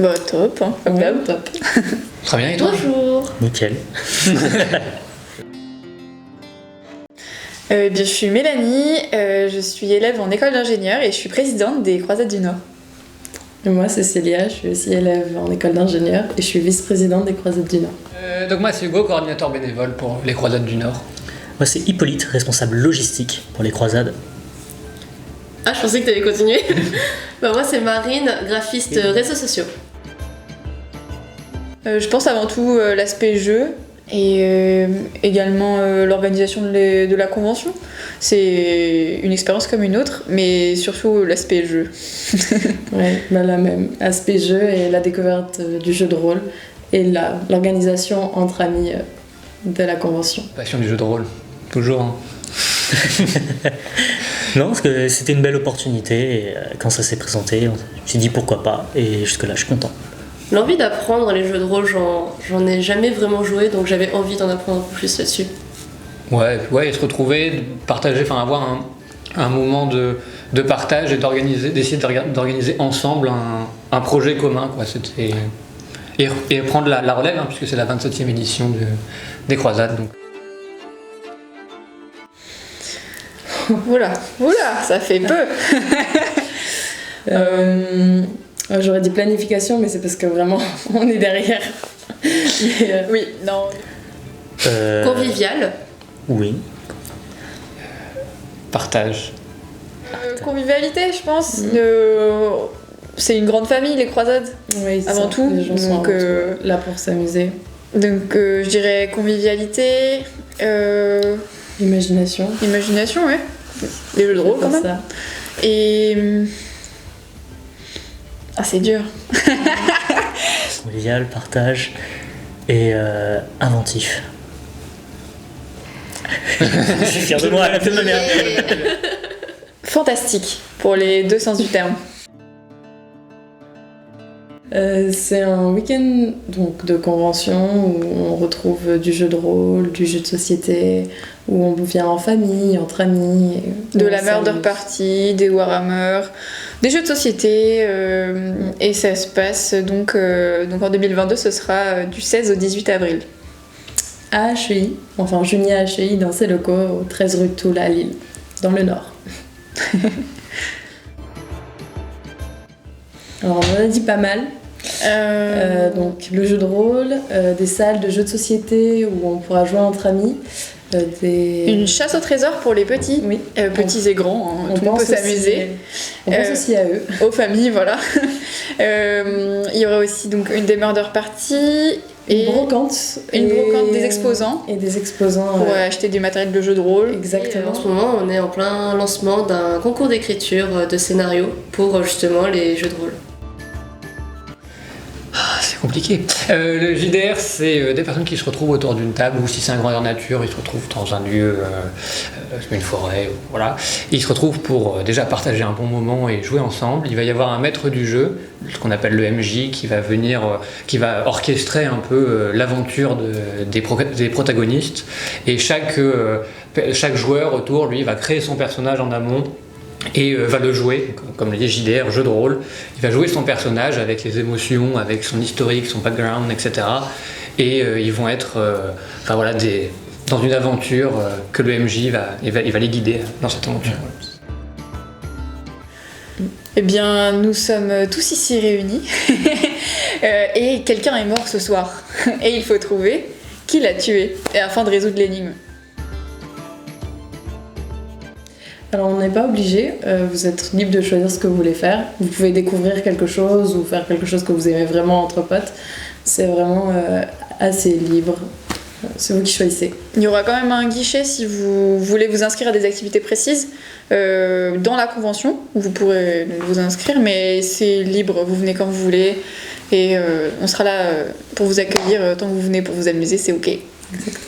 Bah top, hein, comme d'hab. Top. Très bien, et toi? Bonjour. Nickel. Bien, je suis Mélanie, je suis élève en école d'ingénieur et je suis présidente des Croisades du Nord. Et moi, c'est Célia, je suis aussi élève en école d'ingénieur et je suis vice-présidente des Croisades du Nord. Donc moi, c'est Hugo, coordinateur bénévole pour les Croisades du Nord. Moi, c'est Hippolyte, responsable logistique pour les croisades. Ah, je pensais que tu allais continuer. Bah, moi, c'est Marine, graphiste réseaux sociaux. Je pense avant tout l'aspect jeu et également l'organisation de la convention. C'est une expérience comme une autre, mais surtout l'aspect jeu. Ouais, bah la même. Aspect jeu et la découverte du jeu de rôle et l'organisation entre amis de la convention. Passion du jeu de rôle, toujours. Hein. Non, parce que c'était une belle opportunité et quand ça s'est présenté, je me suis dit pourquoi pas et jusque-là, je suis content. L'envie d'apprendre les jeux de rôle, j'en ai jamais vraiment joué, donc j'avais envie d'en apprendre un peu plus là-dessus. Ouais, et se retrouver, de partager, enfin avoir un moment de partage et d'essayer d'organiser ensemble un projet commun, quoi. C'était et prendre la relève, hein, puisque c'est la 27e édition des Croisades. Donc. Oula, ça fait peu. J'aurais dit planification, mais c'est parce que vraiment, on est derrière. Mais, Oui, non. Convivial. Oui. Partage. Convivialité, je pense. C'est une grande famille, les croisades. oui, c'est Avant ça. tout, Les gens sont donc, avant tout là pour s'amuser. Donc je dirais convivialité, Imagination. imagination, ouais. Les jeux de rôle quand même. Ça. Et... Ah, c'est dur. Convivial, partage et inventif. Je suis fier de moi, de ma mère. Fantastique, pour les deux sens du terme. C'est un week-end donc, de convention où on retrouve du jeu de rôle, du jeu de société, où on vient en famille, entre amis. De on la murder s'amuse. party, des Warhammer, des jeux de société, et ça se passe donc en 2022, ce sera du 16 au 18 avril. À HEI, enfin Junia à HEI, dans ses locaux, au 13 rue de Toul à Lille, dans le Nord. Alors on en a dit pas mal. Donc le jeu de rôle, des salles de jeux de société où on pourra jouer entre amis, Une chasse au trésor pour les petits, Oui. petits et grands, hein, tout le monde peut s'amuser. On pense aussi à eux. Aux familles, voilà. Il y aura aussi donc une des murder party et Une brocante. des exposants Et des exposants. pour acheter du matériel de jeu de rôle. Et Exactement. en ce moment, on est en plein lancement d'un concours d'écriture de scénarios pour justement les jeux de rôle. C'est compliqué. Le JDR, c'est des personnes qui se retrouvent autour d'une table, ou si c'est un grandeur nature, ils se retrouvent dans un lieu, une forêt, voilà. Ils se retrouvent pour déjà partager un bon moment et jouer ensemble. Il va y avoir un maître du jeu, ce qu'on appelle le MJ, qui va venir, qui va orchestrer un peu l'aventure des protagonistes. Et chaque joueur autour, lui, va créer son personnage en amont. Et va le jouer, comme les JDR, jeu de rôle. Il va jouer son personnage avec les émotions, avec son historique, son background, etc. Et ils vont être dans une aventure que le MJ va les guider dans cette aventure. Eh bien, nous sommes tous ici réunis et quelqu'un est mort ce soir. Et il faut trouver qui l'a tué afin de résoudre l'énigme. Alors on n'est pas obligé, vous êtes libre de choisir ce que vous voulez faire. Vous pouvez découvrir quelque chose ou faire quelque chose que vous aimez vraiment entre potes. C'est vraiment assez libre. C'est vous qui choisissez. Il y aura quand même un guichet si vous voulez vous inscrire à des activités précises dans la convention, où vous pourrez vous inscrire, mais c'est libre, vous venez quand vous voulez et on sera là pour vous accueillir tant que vous venez pour vous amuser, c'est ok.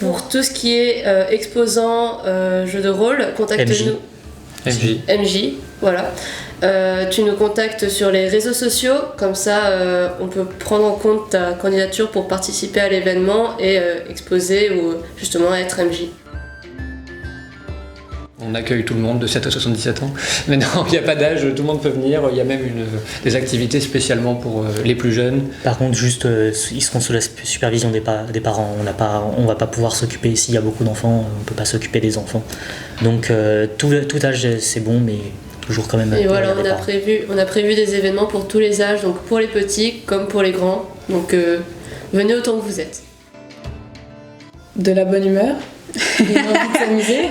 Pour tout ce qui est exposant, jeu de rôle, contactez-nous. MJ, voilà. Tu nous contactes sur les réseaux sociaux, comme ça on peut prendre en compte ta candidature pour participer à l'événement et exposer ou justement être MJ. On accueille tout le monde de 7 à 77 ans. Mais non, il n'y a pas d'âge, tout le monde peut venir. Il y a même des activités spécialement pour les plus jeunes. Par contre, juste, ils seront sous la supervision des parents. On ne va pas pouvoir s'occuper, s'il y a beaucoup d'enfants, on ne peut pas s'occuper des enfants. Donc, tout âge, c'est bon, mais toujours quand même... Et voilà, on a prévu des événements pour tous les âges, donc pour les petits comme pour les grands. Donc, venez autant que vous êtes. De la bonne humeur. Une envie de s'amuser.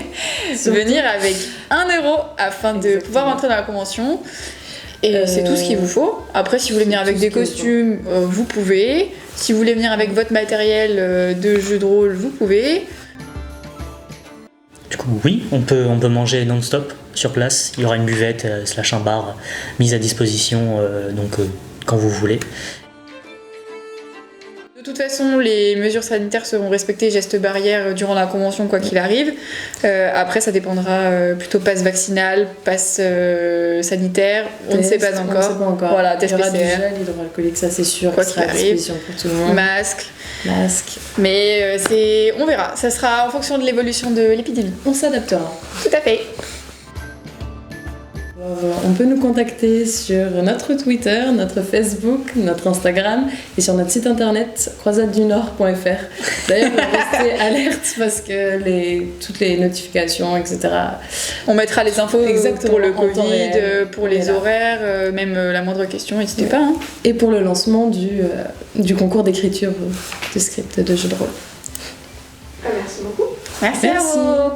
Venir avec 1 € afin de pouvoir entrer dans la convention. Et c'est tout ce qu'il vous faut. Après, si vous voulez venir avec des costumes, vous pouvez. Si vous voulez venir avec votre matériel de jeu de rôle, vous pouvez. Du coup, oui, on peut manger non-stop sur place. Il y aura une buvette / un bar mise à disposition quand vous voulez. De toute façon, les mesures sanitaires seront respectées, gestes barrières durant la convention, quoi qu'il arrive. Après, ça dépendra plutôt passe vaccinal, passe sanitaire, on ne sait pas encore. Voilà, test PCR. Il y aura du gel hydroalcoolique, ça c'est sûr, quoi qui sera à disposition pour tout le monde. Masque. Mais on verra, ça sera en fonction de l'évolution de l'épidémie. On s'adaptera. Tout à fait. On peut nous contacter sur notre Twitter, notre Facebook, notre Instagram et sur notre site internet croisadedunord.fr. D'ailleurs, restez alerte parce que toutes les notifications, etc. On mettra les infos pour le Covid, réel, pour les horaires, même la moindre question, n'hésitez pas. Hein. Et pour le lancement du concours d'écriture de script de jeu de rôle. Merci beaucoup. Merci. À vous.